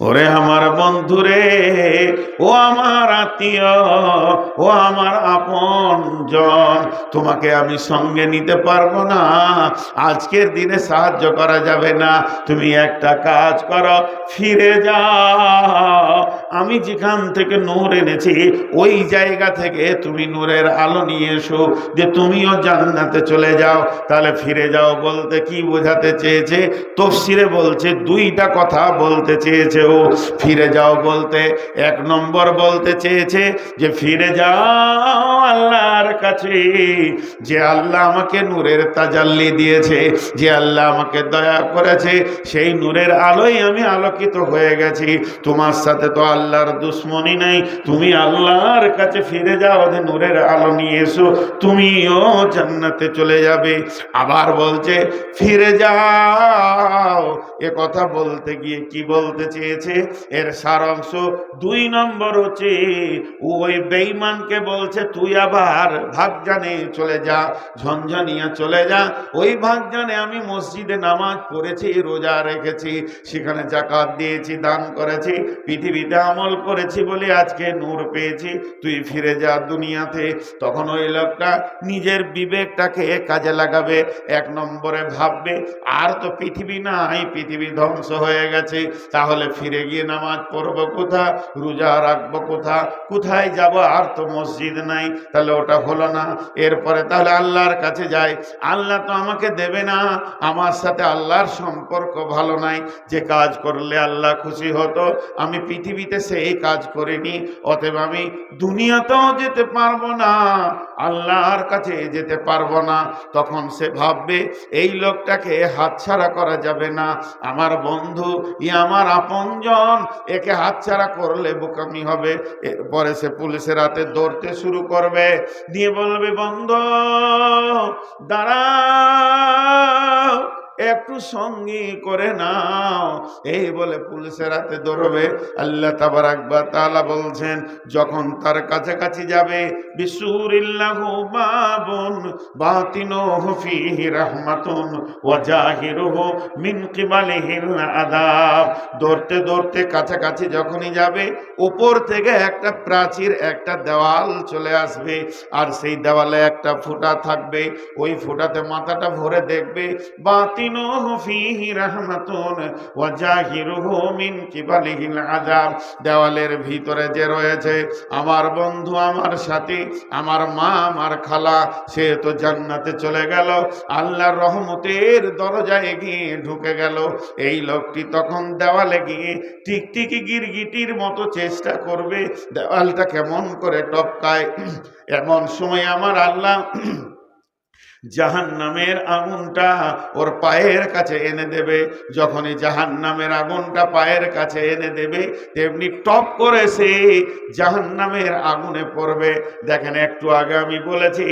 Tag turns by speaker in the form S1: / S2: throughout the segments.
S1: ওরে আমার বন্ধুরে, ও আমার আত্মীয়, ও আমার আপন জন, তোমাকে আমি সঙ্গে নিতে পারবো না। আজকের দিনে সাহায্য করা যাবে না। তুমি একটা কাজ করো, ফিরে যাও। আমি যেখান থেকে নূর এনেছি ওই জায়গা থেকে তুমি নূরের আলো নিয়ে এসো, যে তুমিও জান্নাতে চলে যাও। তাহলে ফিরে যাও বলতে কি বোঝাতে চেয়েছে? তাফসীরে বলছে দুইটা কথা বলতে চেয়েছে। ও ফিরে যাও বলতে এক নম্বর বলতে চেয়েছে যে ফিরে যাও আল্লাহর কাছে, যে আল্লাহ আমাকে নূরের তাজাল্লি দিয়েছে, যে আল্লাহ আমাকে দয়া করেছে, সেই নূরের আলোয় আমি আলোকিত হয়ে গেছি। তোমার সাথে তো আল্লাহর দুশ্মনী নাই, তুমি আল্লাহর কাছে ফিরে যাও, যে নূরের আলো নিয়ে এসো, তুমিও জান্নাতে চলে যাবে। আবার বলছে ফিরে যাও। এ কথা বলতে গিয়ে কি বলতে চেয়েছে? এর সারাংশ দুই নম্বর হচ্ছে, ওই বেঈমানকে বলছে তুই আবার ভাগজানে চলে যা, ঝঞ্ঝানিয়া চলে যা। ওই ভাগজানে আমি মসজিদে নামাজ পড়েছি, রোজা রেখেছি, সেখানে যাকাত দিয়েছি, দান করেছি, পৃথিবীতে আমল করেছি বলে আজকে নূর পেয়েছি, তুই ফিরে যা দুনিয়াতে। তখন ওই লোকটা নিজের বিবেকটাকে কাজে লাগাবে। এক নম্বরে ভাববে আর তো পৃথিবী নাই, পৃথিবী ধ্বংস হয়ে গেছে, তাহলে ফিরে গিয়ে নামাজ পড়বো কোথা, রোজা রাখবো কোথা, কোথায় যাব? আর তো মসজিদ নাই, তাহলে ওটা হলো না। এরপরে তাহলে আল্লাহর কাছে যাই, আল্লাহ তো আমাকে দেবে না, আমার সাথে আল্লাহর সম্পর্ক ভালো নাই। যে কাজ করলে আল্লাহ খুশি হতো আমি পৃথিবীতে সেই কাজ করিনি, অতএব আমি দুনিয়াতেও যেতে পারবো না, আল্লাহর কাছে যেতে পারবো না। তখন সে ভাববে এই লোকটাকে হাতছাড়া করা যাবে না, আমার বন্ধু, আমার আপনজন, একে হাতছাড়া করলে বোকামি হবে। এরপরে সে পুলিশের হাতে দৌড়তে শুরু করবে, দিয়ে বলবে বন্ধু দাঁড়াও, একটু সঙ্গী করে নাও, এই বলে পুলিশের হাতে দৌড়বে। আল্লাহ তাবারাক ওয়া তাআলা বলছেন যখন তার কাছাকাছি যাবে, বিসুরিল্লাহু বাবুন বাতিনুহু ফীহি রাহমাতুন ওয়া জাহিরুহু মিন কিবালিহিল আযাব। দৌড়তে দৌড়তে কাছাকাছি যখনই যাবে, উপর থেকে একটা প্রাচীর, একটা দেওয়াল চলে আসবে, আর সেই দেওয়ালে একটা ফুটা থাকবে, ওই ফুটাতে মাথাটা ভরে দেখবে বাতিনুহু ফীহি রাহমাতুন ওয়া জাহিরুহু মিন কিবালিহিল আযাব। দেওয়ালের ভিতরে যে রয়েছে আমার বন্ধু, আমার সাথী, আমার মা, আমার খালা, সে তো জান্নাতে চলে গেল, আল্লাহর রহমতের দরজায় গিয়ে ঢুকে গেল। এই লোকটি তখন দেওয়ালে গিয়ে টিকটিকি গিরগিটির মতো চেষ্টা করবে দেওয়ালটা কেমন করে টপকায়। এমন সময় আমার আল্লাহ জাহান্নামের আগুনটা ওর পায়ের কাছে এনে দেবে। যখনই জাহান্নামের আগুনটা পায়ের কাছে এনে দেবে, তেমনি টপ করে সে জাহান্নামের আগুনে পড়বে। দেখেন একটু আগে আমি বলেছি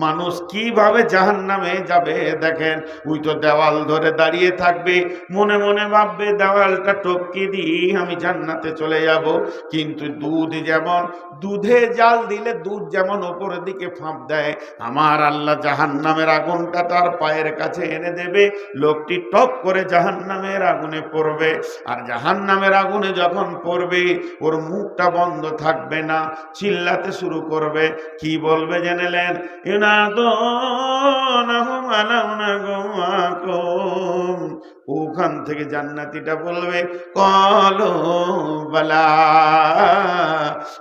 S1: মানুষ কিভাবে জাহান্নামে যাবে। দেখেন ওই তো দেওয়াল ধরে দাঁড়িয়ে থাকবে, মনে মনে ভাববে দেওয়ালটা টপকে দিই আমি জান্নাতে চলে যাব। কিন্তু দুধ যেমন, দুধে জাল দিলে দুধ যেমন ওপরের দিকে ফাঁপ দেয়, আমার আল্লাহ জাহান্নামের আগুনটা তার পায়ের কাছে এনে দেবে। লোকটি টপ করে জাহান্নামের আগুনে পড়বে। আর জাহান্নামের আগুনে যখন পড়বে, ওর মুখটা বন্ধ থাকবে না, চিল্লাতে শুরু করবে। কি বলবে জেনেলেন? ইউনাদুনাহুম আলাম নাগুমাকুম। ওখান থেকে জান্নাতীটা বলবে ক্বালু বালা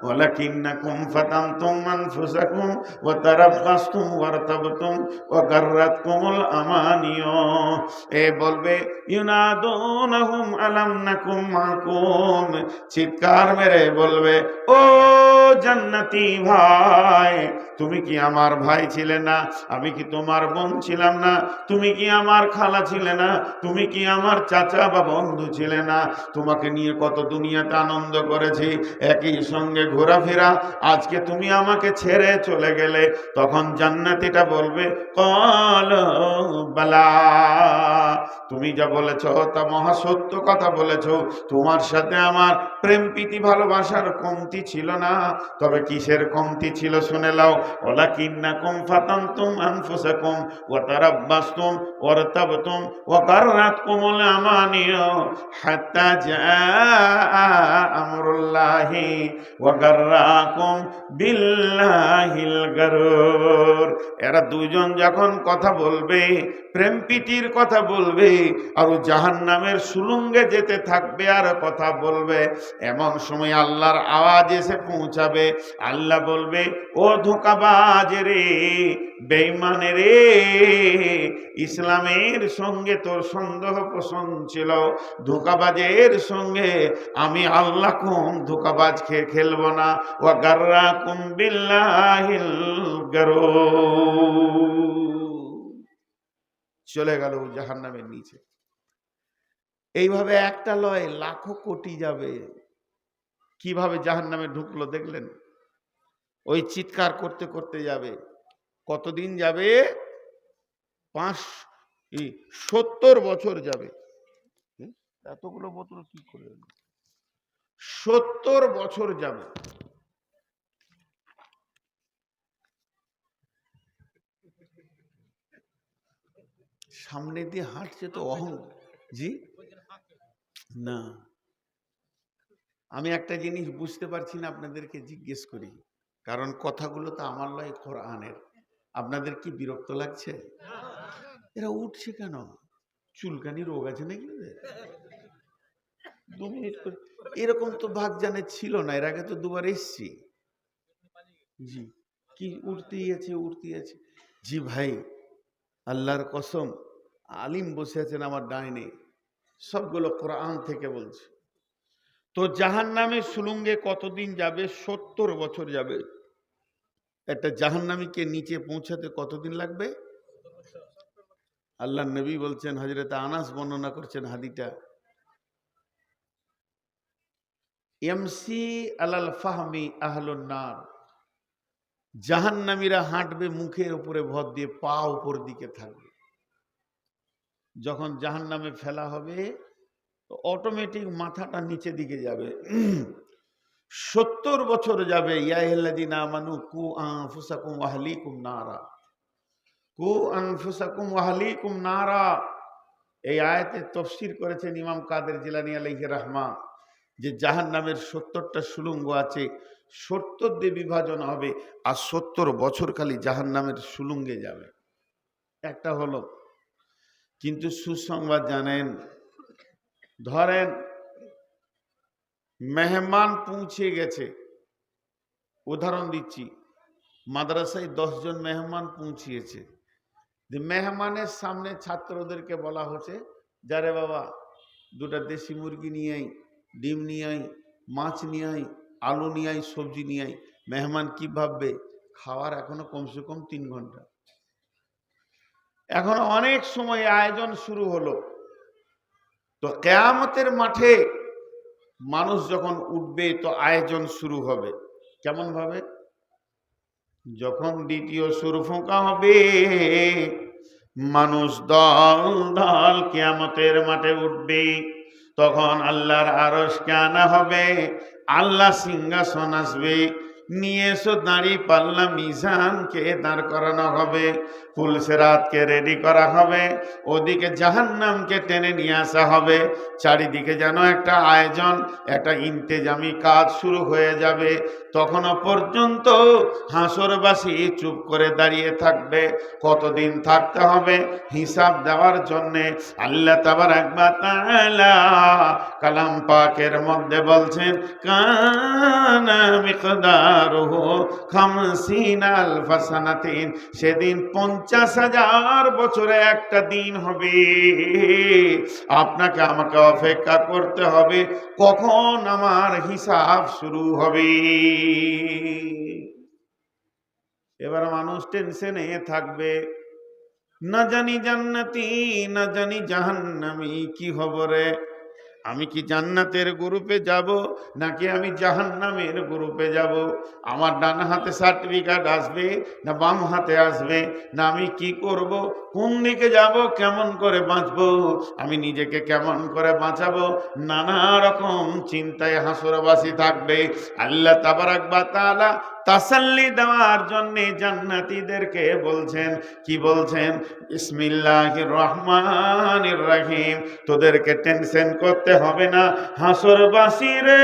S1: ওয়ালাকিন্নাকুম ফাতানতুম আনফুসাকুম ওয়া তারাব্বাসতুম ওয়ারতাবতুম ওয়া গাররাতকুমুল আমানিয়ু। এ বলবে ইউনাদুনাহুম আলাম নাকুম মাকুম। চিৎকার মেরে বলবে ও জান্নাতি ভাই, তুমি কি আমার ভাই ছিলে না? আমি কি তোমার বোন ছিলাম না? তুমি কি আমার খালা ছিলে না? তুমি কি আমার চাচা বা বন্ধু ছিলে না? তোমাকে নিয়ে কত দুনিয়াতে আনন্দ করেছি, একই সঙ্গে ঘোরাফেরা, আজকে তুমি আমাকে ছেড়ে চলে গেলে। তখন জান্নাতীটা বলবে ক্বালু বালা, তুমি যা বলেছ তা মহা সত্য কথা বলেছ, তোমার সাথে আমার প্রেম প্রীতি ভালোবাসার কমতি ছিল না। তবে কিসের কমতি ছিল শুনে লাও। ওয়ালাকিন্নাকুম ফাতানতুম আনফুসাকুম ওয়া তারাব্বাসতুম ওয়ারতাবতুম ওয়া গাররাতকুমুল আমানিয়ু হাত্তা জাআ বিল্লাহি ওয়া গাররাকুম বিল্লাহিল গারুর। এরা দুইজন যখন কথা বলবে, প্রেম প্রীতির কথা বলবে, আর জাহান্নামের সুলুঙ্গে যেতে থাকবে আর কথা বলবে, এমন সময় আল্লাহর আওয়াজ এসে পৌঁছাবে। আল্লাহ বলবে, ও ধোঁকাবাজ রে, বেঈমান রে, ইসলামের সঙ্গে তোর সন্দেহ পোষণ ছিল, ধোঁকাবাজের সঙ্গে আমি আল্লাহ কম ধোঁকাবাজকে খেলবো না। ওয়া গাররাকুম বিল্লাহিল গারুর। চলে গেল জাহান্নামের নিচে। এইভাবে একটা লয় লাখো কোটি যাবে। কিভাবে জাহান্নামে ঢুকলো দেখলেন? ওই চিৎকার করতে করতে যাবে। কতদিন যাবে? 70 বছর যাবে। এতগুলো বোতল কি করে? 70 বছর যাবে। সামনে দিয়ে হাঁটছে তো জি না, আমি একটা জিনিস বুঝতে পারছি না, আপনাদেরকে জিজ্ঞেস করি, কারণ কথাগুলো তো আমার লয়, কোরআনের। আপনাদের কি বিরক্ত লাগছে? এরা উঠছে কেন? চুলকানি রোগ আছে নাকি? 2 মিনিট করে এরকম তো ভাগজানে ছিল না, এর আগে তো 2বার এসছি। জি, কি উঠতেই আছে উঠতেই আছে। জি ভাই, আল্লাহর কসম, আলিম বসে আছেন আমার ডাইনে, সবগুলো কোরআন থেকে বলছে। তো জাহান্নামের সুলুঙ্গে কতদিন যাবে? 70 বছর যাবে। একটা জাহান্নামীকে নিচে পৌঁছাতে কতদিন লাগবে? আল্লাহ নবী বলছেন, হযরত আনাস বর্ণনা করছেন হাদিটা, ইয়ামসি আলাল ফাহমি আহলুন নার, জাহান্নামীরা হাঁটবে মুখের উপরে ভর দিয়ে, পা উপর দিকে থাকবে। যখন জাহান্নামে ফেলা হবে তো অটোমেটিক মাথাটা নিচে দিকে যাবে। 70 বছর যাবে। ইয়া আইয়ুহাল্লাযীনা আমানু কু আনফুসাকুম ওয়া আহলিকুম নারা, কু আনফুসাকুম ওয়া আহলিকুম নারা। এই আয়াতে তাফসীর করেছেন ইমাম কাদের জিলানী আলাইহির রাহমা, যে জাহান্নামের 70টা সুলুঙ্গ আছে, 70 দিয়ে বিভাজন হবে, আর 70 বছর খালি জাহান্নামের সুলুঙ্গে যাবে। একটা হলো, কিন্তু সুসংবাদ জানেন, ধরেন মেহমান পৌঁছে গেছে, উদাহরণ দিচ্ছি, মাদ্রাসায় 10 জন মেহমান পৌঁছিয়েছে। যে মেহমানের সামনে ছাত্রদেরকে বলা হচ্ছে, যারে বাবা 2টা দেশি মুরগি নিয়ে আই, ডিম নিয়ে আই, মাছ নিয়ে আই, আলু নিয়ে আই, সবজি নিয়ে আই। মেহমান কি ভাববে? খাওয়ার এখনো কমসে কম 3 ঘন্টা, এখনো অনেক সময়, আয়োজন শুরু হলো। তো কিয়ামতের মাঠে মানুষ যখন উঠবে তো আয়োজন শুরু হবে। কেমন ভাবে? যখন দ্বিতীয় সুর ফোঁকা হবে, মানুষ দল দল কিয়ামতের মাঠে উঠবে। তখন আল্লাহর আরশকে আনা হবে, আল্লাহ সিংহাসন আসবে, নিয়ে এসো দাঁড়ি পাল্লা মিজানকে দাঁড় করানো হবে, ফুলসেরাতকে রেডি করা হবে, ওদিকে জাহান্নামকে টেনে নিয়ে আসা হবে। চারিদিকে যেন একটা আয়োজন, একটা ইন্তেজামি কাজ শুরু হয়ে যাবে। তখনও পর্যন্ত হাসরবাসী চুপ করে দাঁড়িয়ে থাকবে। কতদিন থাকতে হবে? হিসাব দেওয়ার জন্যে। আল্লাহ তাবারাক ওয়া তাআলা কালাম পাকের মধ্যে বলছেন, কানা মিকদারুহু 50 আলফ সানাতিন, সেদিন 50,000 বছরে একটা দিন হবে। আপনাকে আমাকে অপেক্ষা করতে হবে, কখন আমার হিসাব শুরু হবে। এবার মানুষ টেনশনে থাকবে, না জানি জান্নাতি না জানি জাহান্নামী কি খবরে, আমি কি জান্নাতের গ্রুপে যাব নাকি আমি জাহান্নামের গ্রুপে যাব? আমার ডান হাতে সার্টিফিকেট আসবে না বাম হাতে আসবে, না আমি কি করব, কোন দিকে যাব, কেমন করে বাঁচবো, আমি নিজেকে কেমন করে বাঁচাবো, নানা রকম চিন্তায় হাসরবাসী থাকবে। আল্লাহ তাবারাক ওয়া তাআলা তাসাল্লি দেওয়ার জন্য জান্নাতীদেরকে বলছেন, কি বলছেন? বিসমিল্লাহির রহমানির রহিম। তোদেরকে টেনশন করতে হবে না হাসরবাসী রে,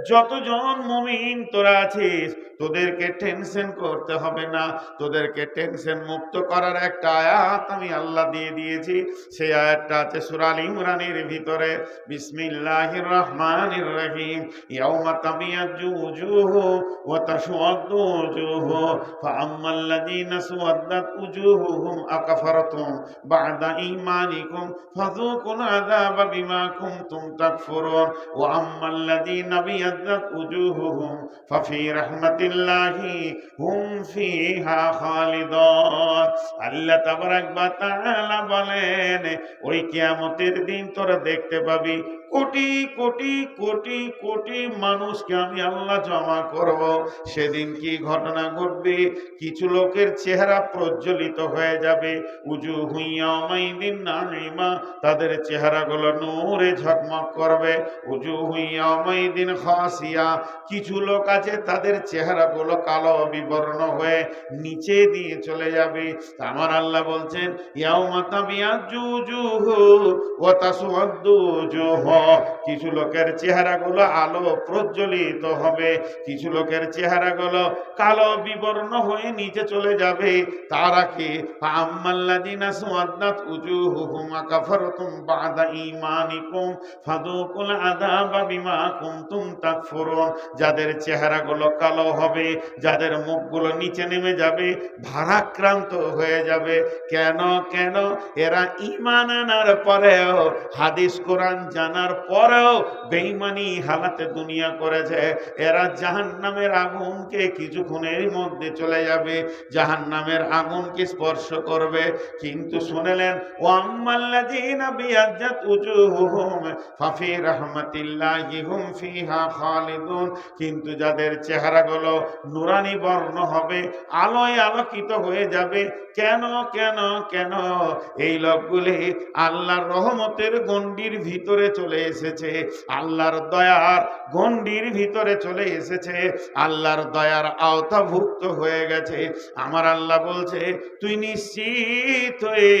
S1: যতজন মুমিন তোরা আছিস তোদেরকে টেনশন করতে হবে না। তোদেরকে টেনশন মুক্ত করার একটা আয়াত আমি আল্লাহ দিয়ে দিয়েছি। সেই আয়াতটা আছে সূরা আল ইমরানের ভিতরে। বিসমিল্লাহির রহমানির রহিম। ইয়াউমা তাবিয়াজ্জু উজুহু ওয়া তাসওয়াদ্দু উজুহু ফাআম্মাল্লাযীনা সুওয়াদ্দাত উজুহুহুম আকাফারতুম বা'দা ঈমানিকুম ফাযুকুল আযাবা বিমা কুনতুম তাকফুরুন ওয়া আম্মাল্লাযীনা বিয়াদ্দাত উজুহুহুম ফাফি রাহমাতিল্লাহি হুম ফিহা খালিদুন। আল্লাহ তাবারাক ওয়া তাআলা বলেন, ওই কিয়ামতের দিন তোরা দেখতে পাবি কোটি কোটি কোটি কোটি মানুষকে আমি আল্লাহ জমা করব। সেদিন কি ঘটনা ঘটবে? কিছু লোকের চেহারা প্রজ্বলিত হয়ে যাবে, উজুহু ইয়াওমাইদিন নাঈমা, তাদের চেহারাগুলো নূরে ঝকমক করবে। উজুহু ইয়াওমাইদিন খাসিয়া, কিছু লোক আছে তাদের চেহারাগুলো কালো বিবর্ণ হয়ে নিচে দিয়ে চলে যাবে। আমার আল্লাহ বলছেন, ইয়াউমা তাবিয়াজ্জু উজুহু ওয়া তাসওয়াদ্দু উজুহু, কিছু লোকের চেহারাগুলো আলো প্রজ্বলিত হবে, কিছু লোকের চেহারাগুলো কালো বিবর্ণ হয়ে নিচে চলে যাবে। তারা কি? ফাআম্মাল্লাযীনা সুওয়াদ্দাত উজুহুহুম আকাফারতুম বা'দা ঈমানিকুম ফাযুকুল আযাবা বিমা কুনতুম তাকফুরুন, যাদের চেহারাগুলো কালো হবে, যাদের মুখগুলো নিচে নেমে যাবে, ভারাক্রান্ত হয়ে যাবে। কেন? কেন? এরা ঈমান আনার পরেও, হাদিস কোরআন জানার পরেও বেঈমানি হালাতে দুনিয়া করেছে। এরা জাহান্নামের আগুনকে কিছুক্ষণের মধ্যে চলে যাবে, জাহান্নামের আগুনকে স্পর্শ করবে। কিন্তু শুনলেন, ওয়াম্মাল্লাযীনা বিয়াজ্জাত উজুহুহুম ফাফি রাহমাতিল্লাহি হুম ফিহা খালিদুন, কিন্তু যাদের চেহারাগুলো নুরানি বর্ণ হবে, আলোয় আলোকিত হয়ে যাবে। কেন? কেন? কেন? এই লোকগুলি আল্লাহর রহমতের গণ্ডির ভিতরে চলে এসেছে, আল্লাহর দয়ার গণ্ডির ভিতরে চলে এসেছে, আল্লাহর দয়ার আওতাভুক্ত হয়ে গেছে। আমার আল্লাহ বলছে, তুই নিশ্চিত হয়ে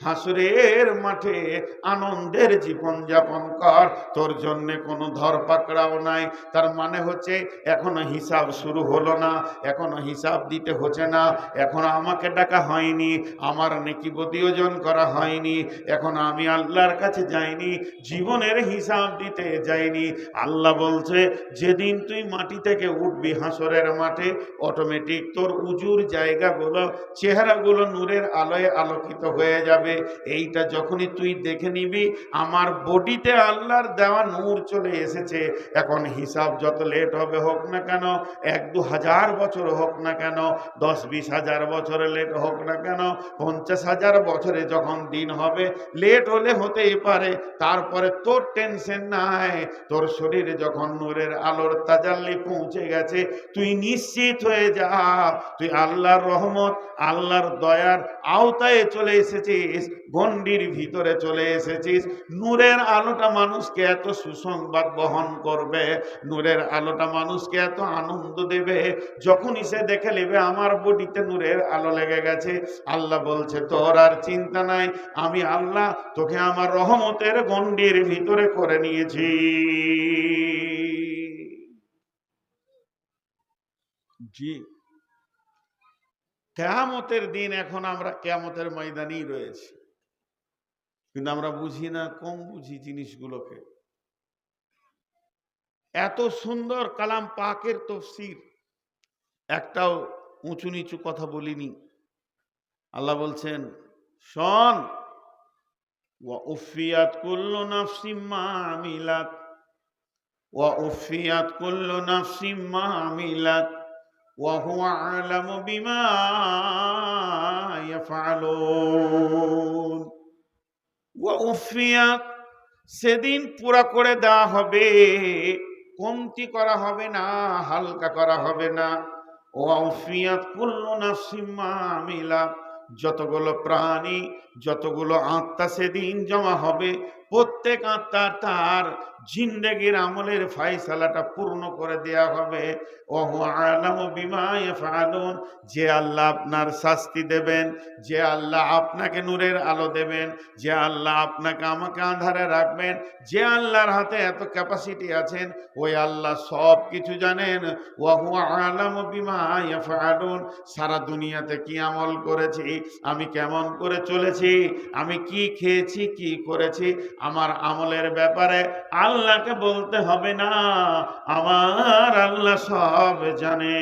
S1: হাসরের মাঠে আনন্দের জীবন যাপন কর, তোর জন্য কোনো ধরপাকড়াও নাই। তার মানে হচ্ছে এখনো হিসাব শুরু হলো না, এখনো হিসাব দিতে হচ্ছে না, এখনো আমাকে ডাকা হয়নি, আমার নেকি প্রতিয়োজন করা হয়নি, এখন আমি আল্লাহর কাছে যাইনি, জীবনের হিসাব দিতে যাইনি। আল্লাহ বলছে, যেদিন তুই মাটি থেকে উঠবি হাসরের মাঠে, অটোমেটিক তোর উজুর জায়গাগুলো, চেহারাগুলো নূরের আলোয় আলোকিত হয়ে যাবে। এইটা যখনই তুই দেখে নিবি, আমার বডিতে আল্লাহর দেওয়া নূর চলে এসেছে। এখন হিসাব যত লেট হবে হোক না কেন, 1-2 হাজার বছর হোক না কেন, 10-20 হাজার বছরে লেট হোক না কেন, 50,000 বছরে যখন দিন হবে, লেট হলে হতেই পারে, তারপরে তোর টেনশন নাই। তোর শরীরে যখন নূরের আলোর তাজাল্লি পৌঁছে গেছে, তুই নিশ্চিত হয়ে যা, তুই আল্লাহর রহমত, আল্লাহর দয়ার আওতায় চলে এসেছিস, গণ্ডির ভিতরে চলে এসেছিস। নূরের আলোটা মানুষকে এত সুসংবাদ বহন করবে, নূরের আলোটা মানুষকে এত আনন্দ দেবে, যখনই সে দেখে নেবে আমার বডিতে নূরের আলো লেগে গেছে। আল্লাহ বলছে, তোর আর চিন্তা নাই, আমি আল্লাহ তোকে আমার রহমতের গণ্ডির ভিতরে করে নিয়েছি। জি, কিয়ামতের দিন, এখন আমরা কিয়ামতের ময়দানেই রয়েছি, কিন্তু আমরা বুঝি না, কম বুঝি জিনিসগুলোকে। এত সুন্দর কালাম পাকের তাফসীর, একটাও উঁচু নিচু কথা বলিনি। আল্লাহ বলছেন, শোন, ওয়া উফিয়াত কুল্লু নাফসিম মা আমিলাত, ওয়া উফিয়াত কুল্লু নাফসিম মা আমিলাত ওয়া হুয়া আ'লামু বিমা ইয়াফআলুন। ওয়া উফিয়াত, সেদিন পুরা করে দেওয়া হবে, কমতি করা হবে না, হালকা করা হবে না। ওয়া উফিয়াত কুল্লু নাফসিম মা আমিলাত, যতগুলো প্রাণী, যতগুলো আত্মা সেদিন জমা হবে, প্রত্যেক আত্মার তার জিন্দেগির আমলের ফায়সালাটা পূর্ণ করে দেয়া হবে। ওহু আলামু বিমা ইয়াফআলুন, যে আল্লাহ আপনার শাস্তি দেবেন, যে আল্লাহ আপনাকে নূরের আলো দেবেন, যে আল্লাহ আপনাকে আমাকে আঁধারে রাখবেন, যে আল্লাহর হাতে এত ক্যাপাসিটি আছেন, ওই আল্লাহ সব কিছু জানেন। ওহু আলামু বিমা ইয়াফআলুন, সারা দুনিয়াতে কি আমল করেছি, আমি কেমন করে চলেছি, আমি কি খেয়েছি, কি করেছি, আমার আমলের ব্যাপারে আল্লাহকে বলতে হবে না, আমার আল্লাহ সব জানে।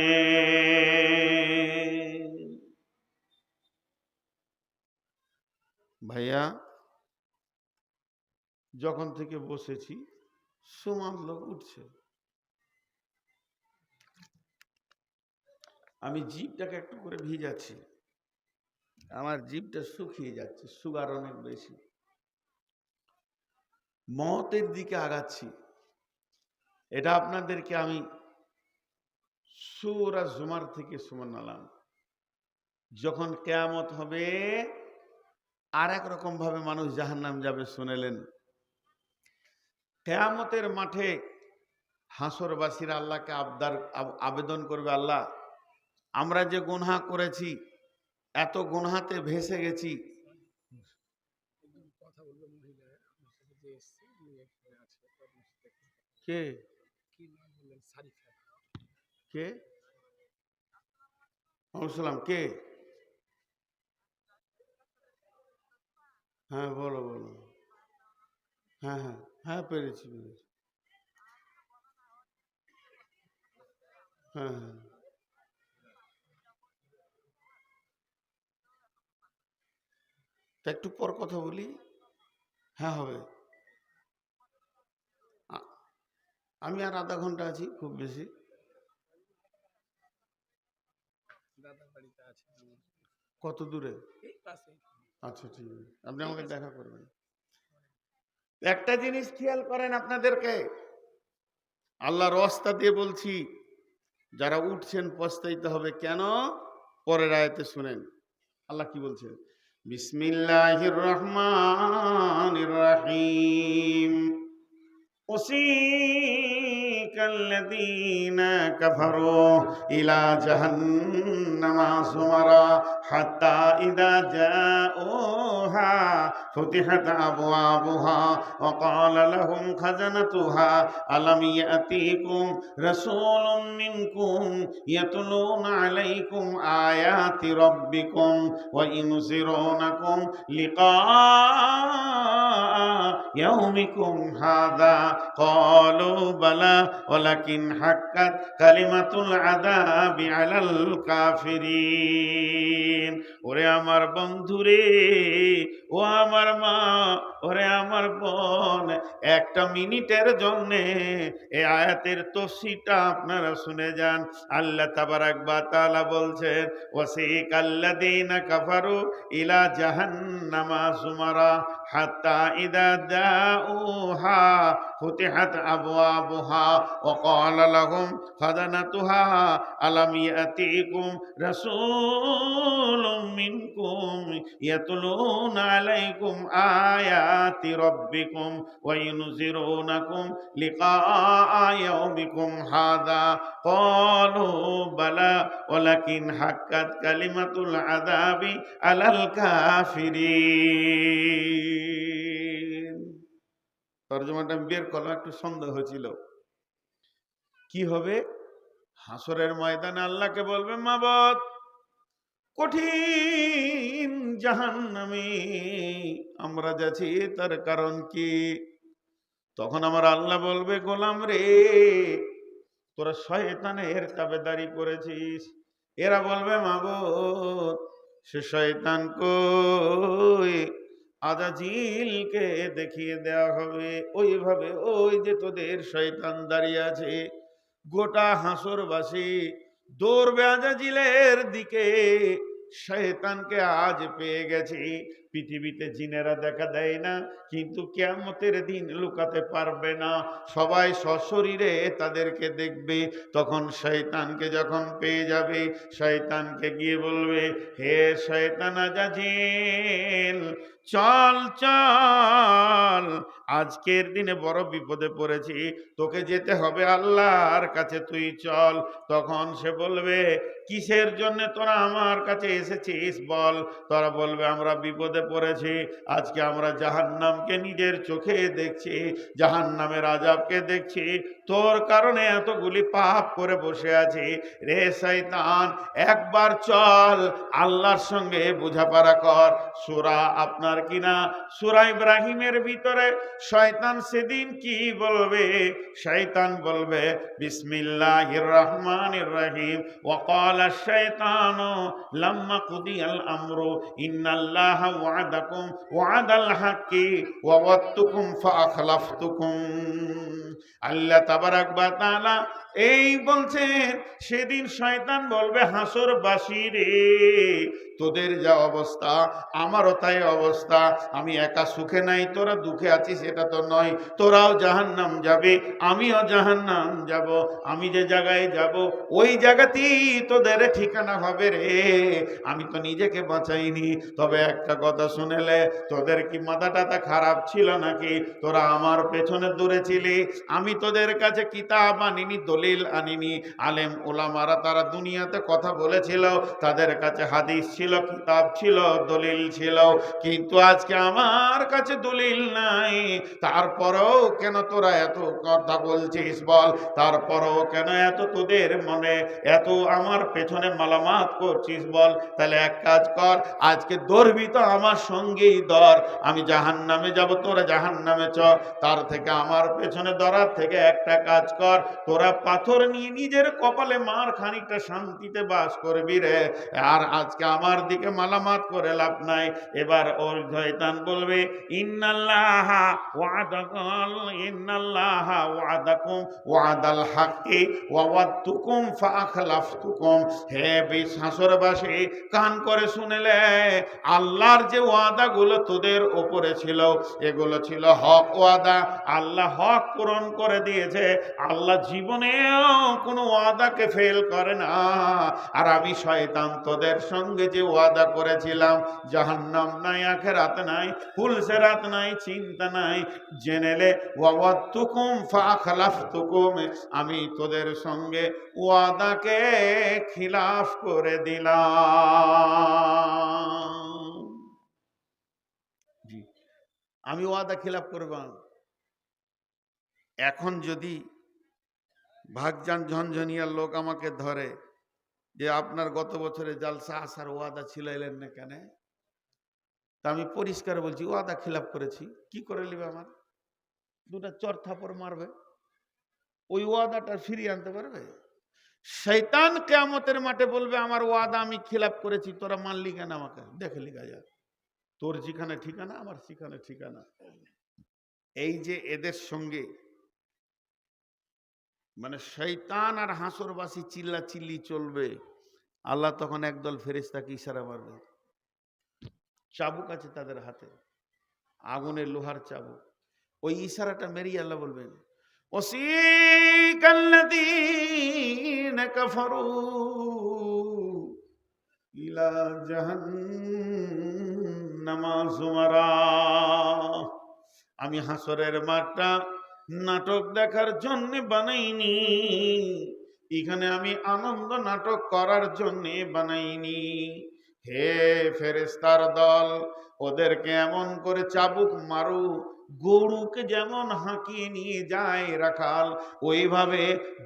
S1: ভাইয়া, যখন থেকে বসেছি সুমান লোক উঠছে, আমি জিভটাকে একটু করে ভিজাচ্ছি, আমার জিভটা শুকিয়ে যাচ্ছে, সুগার অনেক বেশি, মতের দিকে আগাচ্ছি। এটা আপনাদেরকে আমি সূরা জুমার থেকে শোনালাম। যখন কিয়ামত হবে আর এক রকম ভাবে মানুষ জাহান্নাম যাবে শুনেলেন। কিয়ামতের মাঠে হাসরবাসীরা আল্লাহকে আবেদন করবে, আল্লাহ আমরা যে গুনাহ করেছি, এত গুনাহতে ভেসে গেছি। কে কে সালাম কে? হ্যাঁ বলো বলো। হ্যাঁ হ্যাঁ হ্যাঁ, পেরেছি পেরেছি। হ্যাঁ হ্যাঁ, তা একটু পর কথা বলি। হ্যাঁ হবে। আমি আর আধা ঘন্টা আছি খুব বেশি। কত দূরে? আচ্ছা ঠিক আছে, আপনি আমাকে দেখা করবেন। একটা জিনিস খেয়াল করেন আপনাদেরকে, আল্লাহর রাস্তা দিয়ে বলছি, যারা উঠছেন পস্তাইতে হবে। কেন? পরের আয়াতে শুনেন আল্লাহ কি বলছেন। বিসমিল্লাহির রহমানির রহিম। وسيق الذين كفروا إلى جهنم زمرا حتى إذا جاءوها فتحت أبوابها وقال لهم خزنتها ألم يأتيكم رسول منكم يتلون عليكم آيات ربكم وينذرونكم لقاء يومكم هذا قالوا بلى ولكن حقت كلمة العذاب على الكافرين। ওরে আমার বন্ধুরে, ও আমার মা, ওরে আমার বোন, একটা মিনিটের জন্য এই আয়াতের তফসিরটা আপনারা শুনে যান। আল্লাহ তাবারাক ওয়া তাআলা বলছেন, ওয়াসিকাল্লাযীনা কাফারু ইলা জাহান্নামা যুমারা হাত্তা ইযা জাউহা ফুতিহাত আবওয়াবুহা ওয়া ক্বালা লাহুম খাযানাতুহা আলাম ইয়াতিকুম রাসূলুম মিনকুম ইয়াতলুনা আলাইকুম আয়াতি রাব্বিকুম ওয়া ইউনযিরুনাকুম লিকাআ ইয়াউমিকুম হাযা ক্বালু বালা ওয়ালাকিন হাক্কাত কালিমাতুল আযাবি আলাল কাফিরিন। তরজমাটা বের করা একটু সন্দেহ হয়েছিল। কি হবে? হাসরের ময়দানে আল্লাহকে বলবে, মাবুদ কঠিন জাহান্নামে আমরা যাচ্ছি, তার কারণ কি? তখন আমার আল্লাহ বলবে, গোলাম রে, তোরা শয়তানের তাবেদারি করেছিস। এরা বলবে, মাবুদ সে শয়তান কই? আজাজিলকে দেখিয়ে দেওয়া হবে। ওইভাবে ওই যে তোদের শয়তান দাঁড়িয়ে আছে, গোটা হাসরবাসী দৌড়বে আজাজিলের দিকে। শয়তানকে আজ পেয়ে গেছি, পৃথিবীতে জিনেরা দেখা দেয় না, কিন্তু কিয়ামতের দিন লুকাতে পারবে না। সবাই সশরীরে তাদেরকে দেখবে। তখন শয়তানকে যখন পেয়ে যাবে, শয়তানকে গিয়ে বলবে, হে শয়তান আজাজিল, চল চল, আজকের দিনে বড় বিপদে পড়েছি, তোকে যেতে হবে আল্লাহর কাছে, তুই চল। তখন সে বলবে, কিসের জন্য তোরা আমার কাছে এসেছিস বল। তোরা বলবে, আমরা বিপদে পড়েছি, আজকে আমরা জাহান্নামকে নিজের চোখে দেখছি, জাহান্নামের আযাবকে দেখছি, তোর কারণে এতগুলি পাপ করে বসে আছি। রে শয়তান, একবার চল, আল্লাহর সঙ্গে বোঝাপড়া কর। সূরা আপনার কিনা সূরা ইব্রাহিমের ভিতরে শয়তান সেদিন কি বলবে? শয়তান বলবে, বিসমিল্লাহির রহমানির রহিম, ওয়াকালা শাইতানু লাম্মা কুদিয়াল আমরু ইন্নাল্লাহা ওয়া'দাকুম ওয়া'দাল হাক্কি ওয়া ওয়া'দতুকুম ফাআখলাফতুকুম। আল্লাহ তাবারাক ওয়া তাআলা এই বলছেন, সেদিন শয়তান বলবে, হাসরবাসী রে, তোদের যা অবস্থা আমারও তাই অবস্থা। আমি একা সুখে নাই, তোরা দুঃখে আছিস এটা তো নয়। তোরাও জাহান্নাম যাবে, আমিও জাহান্নাম যাব। আমি যে জায়গায় যাব ওই জায়গাতেই তোদের ঠিকানা হবে রে। আমি তো নিজেকে বাঁচাইনি। তবে একটা কথা শুনেলে, তোদের কি মাথা টাথা খারাপ ছিল নাকি? তোরা আমার পেছনে দৌড়েছিলি, আমি তোদের কাছে কিতাব আনিনি, দলিল আনিনি। আলেম ওলামারা তারা দুনিয়াতে কথা বলেছিল, তাদের কাছে হাদিস ছিল, কিতাব ছিল, দলিল ছিল, কিন্তু আজকে আমার কাছে দলিল নাই। তারপরেও কেন তোরা এত কথা বলছিস বল? তারপরেও কেন এত তোদের মনে এত আমার পেছনে মালামাত করছিস বল? তাহলে এক কাজ কর, আজকে দৌড়বি তো আমার সঙ্গেই দর। আমি জাহান্নামে যাব, তোরা জাহান্নামে চ। তার থেকে আমার পেছনে দরার থেকে একটা কাজ কর, তোরা পাথর নিয়ে নিজের কপালে মার, খানিকটা শান্তিতে বাস করবি রে। আর আজকে আমার দিকে মালামাত করে লাভ নাই। এবার ওর শয়তান বলবে, ইন্নাল্লাহা ওয়া'দাকুম ইন্নাল্লাহা ওয়া'দাকুম ওয়া'দাল হাক্কি ওয়া ওয়া'দতুকুম ফাআখলাফতুকুম। হে হাসরবাসী, কান করে শুনেলে, আল্লাহর যে ওয়াদাগুলো তোদের উপরে ছিল, এগুলো ছিল হক ওয়াদা। আল্লাহ হক পূরণ করে দিয়েছে। আল্লাহ জীবনেও কোনো ওয়াদাকে ফেল করে না। আর আমি শয়তান তোদের সঙ্গে যে ওয়াদা করেছিলাম, জাহান্নাম নাই, আখিরাত নাই, ফুলসেরাত নাই, চিন্তা নাই, জেনেলে ওয়া'দতুকুম ফাআখলাফতুকুম, আমি তোদের সঙ্গে ওয়াদাকে খিলাফ করে দিলাম। জি, আমি ওয়াদা খিলাফ করব। এখন যদি ভাগজান ঝনঝনিয়ার লোক আমাকে ধরে যে আপনার গত বছরে জালসা আসার ওয়াদা ছিল, এলেন না কেন? তা আমি পরিষ্কার বলছি, ওয়াদা খিলাফ করেছি। কি করে নিবে? আমার দুটা চর থাপড় মারবে। ওই ওয়াদাটা ফিরিয়ে আনতে পারবে? শয়তান কিয়ামতের মাঠে বলবে, আমার ওয়াদা আমি খিলাফ করেছি, তোরা মানলি কেন? আমাকে দেখে লিখা যায়, তোর যেখানে ঠিকানা আমার সেখানে ঠিকানা। এই যে এদের সঙ্গে মানে শয়তান আর হাসরবাসী চিল্লা চিল্লি চলবে, আল্লাহ তখন একদল ফেরেশতাকে ইশারা মারবে। চাবুক আছে তাদের হাতে, আগুনের লোহার চাবুক। ওই ইশারাটা মেরি আল্লাহ বলবেন, ওয়াসিকাল্লাযীনা কাফারু ইলা জাহান্নামা যুমারা। আমি হাসরের মাঠটা নাটক দেখার জন্য বানাইনি, এখানে আমি আনন্দ নাটক করার জন্য বানাইনি। হে ফেরেশতার দল, ওদেরকে এমন করে চাবুক মারু, গরুকে যেমন হাঁকিয়ে নিয়ে যায় রাখাল, ওইভাবে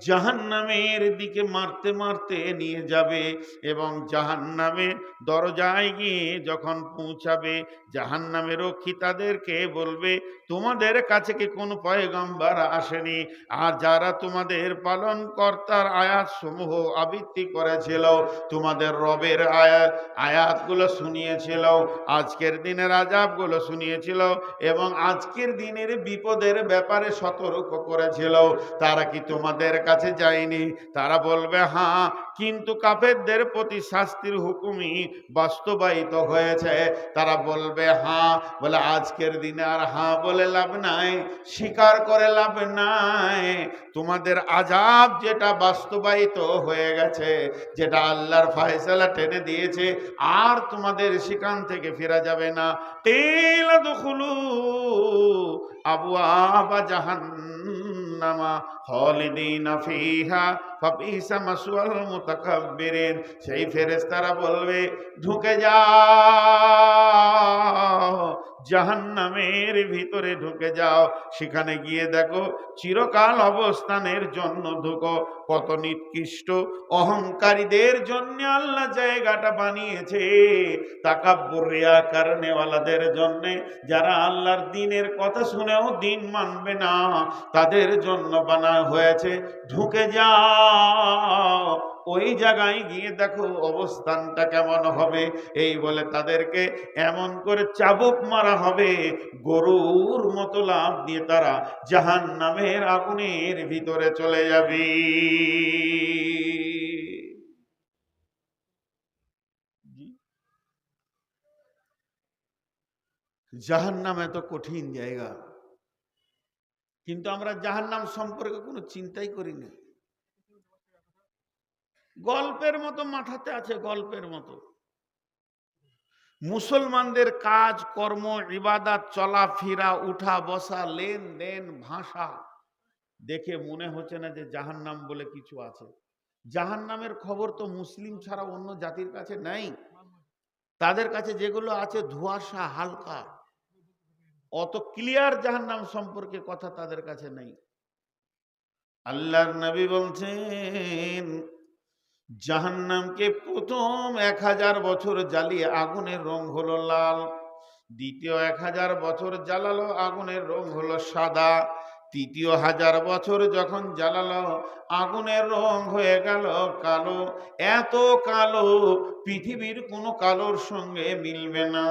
S1: জাহান্নামের দিকে মারতে মারতে নিয়ে যাবে। এবং জাহান্নামের দরজায় গিয়ে যখন পৌঁছাবে, জাহান্নামের রক্ষী তাদেরকে বলবে, তোমাদের কাছে কি কোন পয়গম্বর আসেনি? আর যারা তোমাদের পালন কর্তার আয়াত সমূহ আবৃত্তি করেছিল, তোমাদের রবের আয়াতগুলো শুনিয়েছিল, আজকের দিনের আযাবগুলো শুনিয়েছিল, এবং আজকে আজকের দিনের বিপদের ব্যাপারে সতর্ক করেছিল, তারা কি তোমাদের কাছে যায়নি? তারা বলবে হ্যাঁ, কিন্তু কাফেরদের প্রতি শাস্তির হুকুমই বাস্তবায়িত হয়েছে। তারা বলবে হ্যাঁ, বলে আজকের দিনে আর হ্যাঁ বলে লাভ নাই, স্বীকার করে লাভ নাই। তোমাদের আযাব যেটা বাস্তবায়িত হয়ে গেছে, যেটা আল্লাহর ফয়সালা টেনে দিয়েছে, আর তোমাদের সেখান থেকে ফেরা যাবে না। কিলা দুখুলু আবওয়াবা জাহান্নামা খালিদিনা ফিহা ফাবিসা মাসওয়াল মুতাকাব্বিরিন। সেই ফেরেশতারা বলবে ঢুকে যাও, জাহান্নামের ভিতরে ঢুকে যাও, সেখানে গিয়ে দেখো চিরকাল অবস্থানের জন্য ঢুকো। কত নিকৃষ্ট অহংকারীদের জন্য আল্লাহ জায়গাটা বানিয়েছে, তাকাব্বুর রিয়াকার নেওয়ালাদের জন্য, যারা আল্লাহর দ্বীনের কথা শুনেও দ্বীন মানবে না, তাদের জন্য বানা হয়েছে। ঢুকে যাও, ওই জায়গায় গিয়ে দেখো অবস্থানটা কেমন হবে। এই বলে তাদেরকে এমন করে চাবুক মারা হবে, গরুর মতো লাফ দিয়ে তারা জাহান্নামের আগুনের ভিতরে চলে যাবে। জাহান্নাম এত কঠিন জায়গা, কিন্তু আমরা জাহান্নাম সম্পর্কে কোনো চিন্তাই করি না। গল্পের মতো মাথাতে আছে, গল্পের মতো। মুসলমানদের কাজ কর্ম, ইবাদত, চলাফেরা, উঠা বসা, লেনদেন, ভাষা দেখে মনে হচ্ছে না যে জাহান্নাম বলে কিছু আছে। জাহান্নামের খবর তো মুসলিম ছাড়া অন্য জাতির কাছে নাই। তাদের কাছে যেগুলো আছে ধোঁয়াশা, হালকা, অত ক্লিয়ার জাহান্নাম সম্পর্কে কথা তাদের কাছে নেই। আল্লাহর নবী বলছেন জাহান্নামকে প্রথম 1000 বছর জ্বালিয়ে আগুনের রং হলো লাল, দ্বিতীয় 1000 বছর জ্বালালো আগুনের রং হলো সাদা, তৃতীয় 1000 বছর যখন জ্বালালো আগুনের রং হয়ে গেল কালো। এত কালো পৃথিবীর কোনো কালোর সঙ্গে মিলবে না।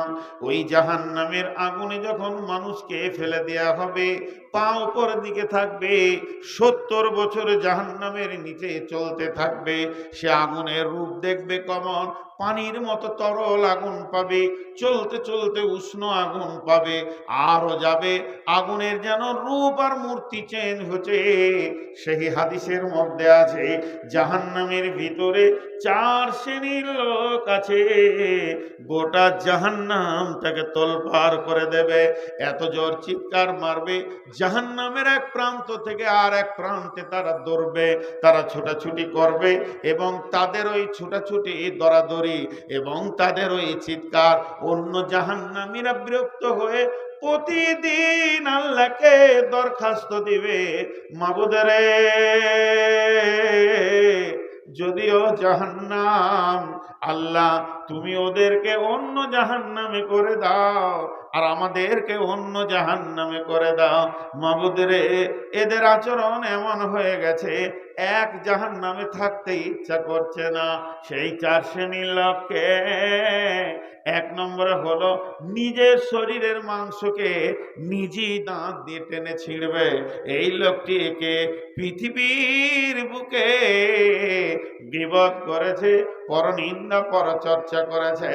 S1: ওই জাহান্নামের আগুনে যখন মানুষকে ফেলে দেয়া হবে, পা উপর দিকে থাকবে, 70 বছর জাহান্নামের নিচে চলতে থাকবে। সে আগুনের রূপ দেখবে কেমন, পানির মতো তরল আগুন পাবে, চলতে চলতে উষ্ণ আগুন পাবে, আরো যাবে, আগুনের যেন রূপ আর মূর্তি চেঞ্জ হচ্ছে। সেই হাদিসের মধ্যে আছে জাহান্নামের ভিতরে 4 শ্রেণীর লোক আছে, গোটা জাহান্নাম তাকে তোলপাড় করে দেবে। এত জোর চিৎকার মারবে, জাহান্নামের এক প্রান্ত থেকে আর এক প্রান্তে তারা দৌড়বে, তারা ছোটাছুটি করবে, এবং তাদের ওই ছোটাছুটি দরাদরি এবং তাদের ওই চিৎকার অন্য জাহান্নামীরা বিরক্ত হয়ে প্রতিদিন আল্লাহকে দরখাস্ত দিবে, মাবুদরে যদিও জাহান্নাম, আল্লাহ তুমি ওদেরকে অন্য জাহান্নামে করে দাও আর আমাদেরকে অন্য জাহান্নামে করে দাও। মাবুদরে এদের আচরণ এমন হয়ে গেছে, এক জাহান্নামে থাকতে ইচ্ছা করছে না। সেই 4 শ্রেণীর লোককে, 1 নম্বরে হলো নিজের শরীরের মাংসকে নিজেই দাঁত দিয়ে টেনে ছিঁড়বে। এই লোকটিকে পৃথিবীর বুকে গীবত করেছে, পরনিন্দা পরচর্চা করেছে,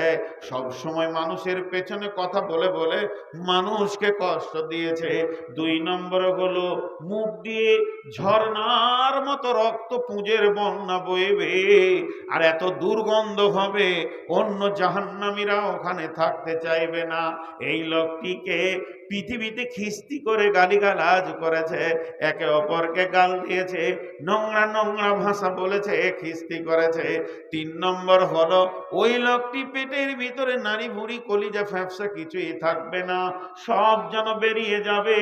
S1: সব সময় মানুষের পেছনে কথা বলে বলে মানুষকে কষ্ট দিয়েছে। 2 নম্বর হলো মুখ দিয়ে ঝর্ণার মতো রক্ত পুঁজের বন্যা বইবে, আর এত দুর্গন্ধ হবে অন্য জাহান্নামীরা ওখানে থাকতে চাইবে না। এই লোকটিকে পৃথিবীতে খিস্তি করে গালিগালাজ করেছে, একে অপরকে গাল দিয়েছে, নোংরা নোংরা ভাষা বলেছে, খিস্তি করেছে। 3 নম্বর হলো ওই লোকটি পেটের ভিতরে নারী ভুঁড়ি কলিজা ফ্যাপসা কিছুই থাকবে না, সব যেন বেরিয়ে যাবে,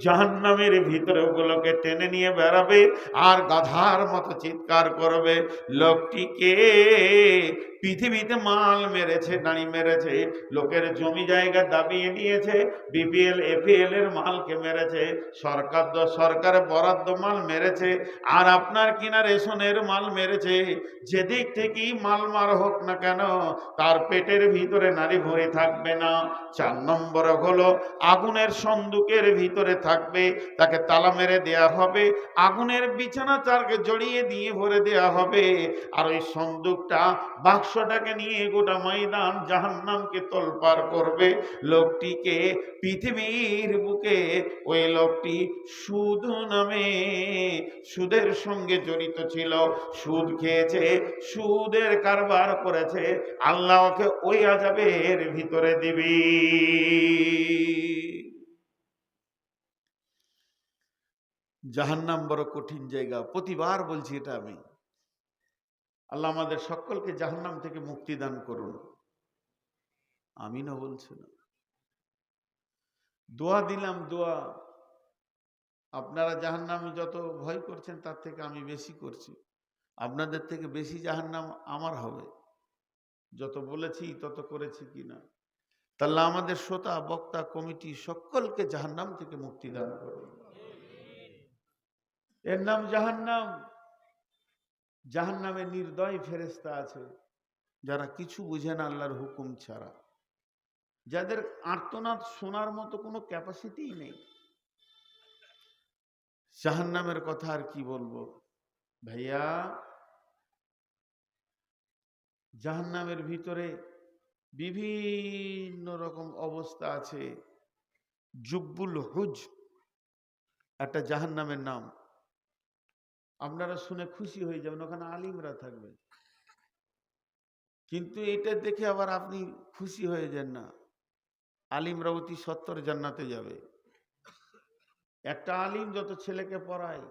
S1: জাহান্নামের ভিতরে ওগুলোকে টেনে নিয়ে বেড়াবে আর গাধার মতো চিৎকার করবে। লোকটিকে পৃথিবীতে মাল মেরেছে, নারী মেরেছে, লোকের জমি জায়গা দাবিয়ে নিয়েছে, বিপিএল এপিএল এর মালকে মেরেছে, সরকারের বরাদ্দ মাল মেরেছে, আর আপনার কিনা রেশনের মাল মেরেছে। যেদিক থেকেই মাল মার হোক না কেন, তার পেটের ভিতরে নারী ভরে থাকবে না। 4 নম্বরে হলো আগুনের সন্দুকের ভিতরে থাকবে, তাকে তালা মেরে দেয়া হবে, আগুনের বিছানা তারকে জড়িয়ে দিয়ে ভরে দেয়া হবে। আর ওই সন্দুকটা, বাক্সটাকে নিয়ে গোটা ময়দান জাহান্নামকে তোলপাড় করবে। লোকটিকে পৃথিবীর বুকে ওই লোকটি সুদ নামে সুদের সঙ্গে জড়িত ছিল, সুদ খেয়েছে, সুদের কারবার করেছে, আল্লাহ ওকে ওই আযাবের ভিতরে দিবি। জাহান্নাম বড় কঠিন জায়গা, প্রতিবার বলছি এটা আমি। আল্লাহ আমাদের সকলকে জাহান্নাম থেকে মুক্তি দান করুন, আমিনও বলছি না। দোয়া দিলাম, দোয়া। আপনারা জাহান্নামে যত ভয় করছেন তার থেকে আমি বেশি করছি, আপনাদের থেকে বেশি জাহান্নাম আমার হবে। যত বলেছি তত করেছি কিনা। তাহলে আমাদের শ্রোতা বক্তা কমিটি সকলকে জাহান্নাম থেকে মুক্তি দান করুন। এর নাম জাহান্নাম। জাহান্নামে নির্দয় ফেরেশতা আছে, যারা কিছু বুঝে না আল্লাহর হুকুম ছাড়া, যাদের আর্তনাদ শোনার মতো কোনো ক্যাপাসিটিই নেই। জাহান্নামের কথা আর কি বলবো ভাইয়া। জাহান্নামের ভিতরে বিভিন্ন রকম অবস্থা আছে। জুব্বুল হুজ একটা জাহান্নামের নাম, আপনারা শুনে খুশি হয়ে যাবেন, ওখানে আলিমরা থাকবে। কিন্তু এটা দেখে আবার আপনি খুশি হয়ে যান না, আলিমরা অতি সত্বর জান্নাতে যাবে। একটা আলিম যত ছেলেকে পড়ায়,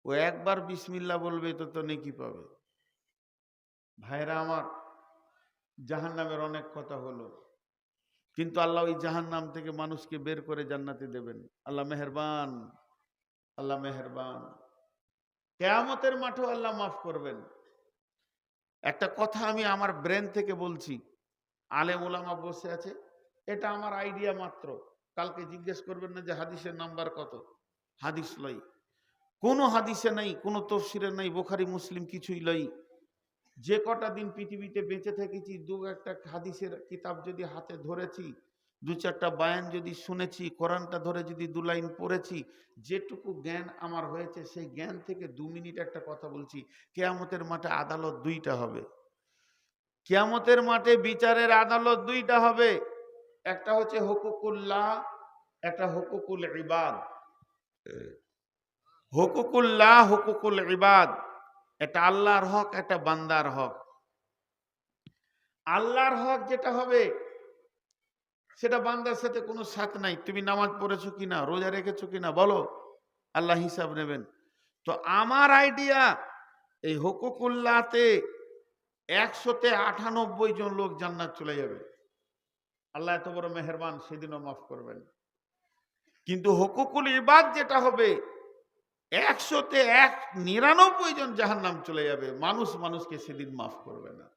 S1: ও একবার বিসমিল্লাহ বলবে তো নেকি পাবে। ভাইরা আমার, জাহান্নামের অনেক কথা হলো, কিন্তু আল্লাহ ওই জাহান্নাম থেকে মানুষকে বের করে জান্নাতে দেবেন। আল্লাহ মেহেরবান, আল্লাহ মেহেরবান। কিয়ামতের মাঠেও আল্লাহ মাফ করবেন। একটা কথা আমি আমার ব্রেন থেকে বলছি, আলেম ওলামা বসে আছে, এটা আমার আইডিয়া মাত্র। কালকে জিজ্ঞেস করবেন না যে হাদিসের নাম্বার কত, হাদিস লই, কোনো হাদিসে নাই, কোনো তফসিরে নাই, বুখারী মুসলিম কিছুই লই। যে কটা দিন পৃথিবীতে বেঁচে থেকেছি, দু একটা হাদিসের কিতাব যদি হাতে ধরেছি, 2-4টা বায়ান যদি শুনেছি, কোরআনটা ধরে যদি 2 লাইন পড়েছি, যেটুকু জ্ঞান আমার হয়েছে সেই জ্ঞান থেকে 2 মিনিট একটা কথা বলছি। কিয়ামতের মাঠে আদালত 2টা হবে। কিয়ামতের মাঠে বিচারের আদালত 2টা হবে। একটা হচ্ছে হুকুকুল্লাহ, একটা হুকুকুল ইবাদ। হুকুকুল্লাহ, হুকুকুল ইবাদ, এটা আল্লাহর হক, একটা বান্দার হক। আল্লাহর হক যেটা হবে সেটা বান্দার সাথে কোনো সাথ নাই। তুমি নামাজ পড়েছো কিনা, রোজা রেখেছো কিনা বলো, আল্লাহ হিসাব নেবেন। তো আমার আইডিয়া, এই হুকুকুল্লাহতে 100তে 98 জন লোক জান্নাত চলে যাবে। আল্লাহ এত বড় মেহেরবান, সেদিনও মাফ করবেন। কিন্তু হুকুকুল ইবাদ যেটা হবে, 100তে 99 জন জাহান্নাম চলে যাবে। মানুষকে সেদিন মাফ করবে না।